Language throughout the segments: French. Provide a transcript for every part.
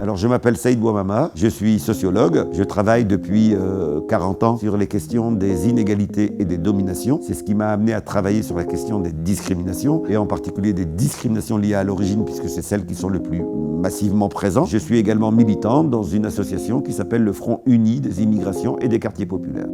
Alors je m'appelle Saïd Bouamama, je suis sociologue, je travaille depuis 40 ans sur les questions des inégalités et des dominations. C'est ce qui m'a amené à travailler sur la question des discriminations et en particulier des discriminations liées à l'origine puisque c'est celles qui sont le plus massivement présentes. Je suis également militant dans une association qui s'appelle le Front Uni des immigrations et des quartiers populaires.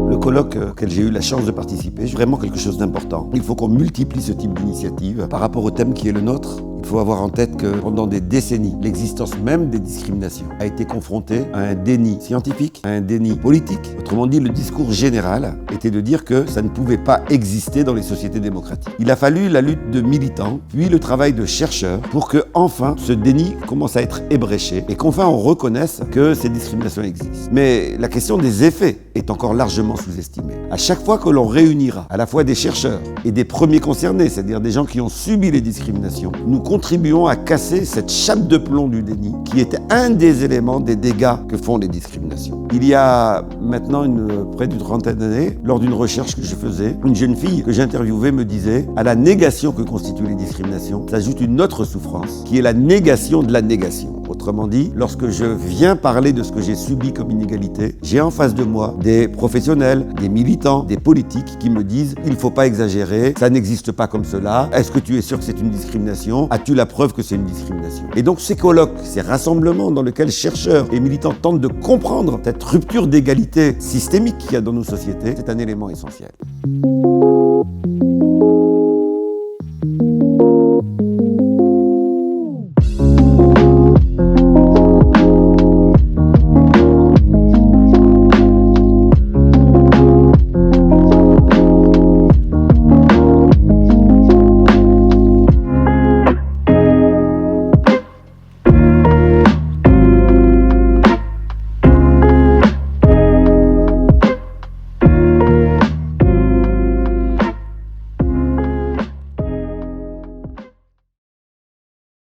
Le colloque auquel j'ai eu la chance de participer, c'est vraiment quelque chose d'important. Il faut qu'on multiplie ce type d'initiative par rapport au thème qui est le nôtre. Il faut avoir en tête que pendant des décennies, l'existence même des discriminations a été confrontée à un déni scientifique, à un déni politique. Autrement dit, le discours général était de dire que ça ne pouvait pas exister dans les sociétés démocratiques. Il a fallu la lutte de militants, puis le travail de chercheurs pour que enfin ce déni commence à être ébréché et qu'enfin on reconnaisse que ces discriminations existent. Mais la question des effets est encore largement sous-estimée. À chaque fois que l'on réunira à la fois des chercheurs et des premiers concernés, c'est-à-dire des gens qui ont subi les discriminations, nous contribuons à casser cette chape de plomb du déni qui était un des éléments des dégâts que font les discriminations. Il y a maintenant près d'une trentaine d'années, lors d'une recherche que je faisais, une jeune fille que j'interviewais me disait « À la négation que constituent les discriminations s'ajoute une autre souffrance qui est la négation de la négation ». Autrement dit, lorsque je viens parler de ce que j'ai subi comme inégalité, j'ai en face de moi des professionnels, des militants, des politiques qui me disent « Il ne faut pas exagérer, ça n'existe pas comme cela. Est-ce que tu es sûr que c'est une discrimination? As-tu la preuve que c'est une discrimination ?» Et donc ces colloques, ces rassemblements dans lesquels chercheurs et militants tentent de comprendre cette rupture d'égalité systémique qu'il y a dans nos sociétés, c'est un élément essentiel.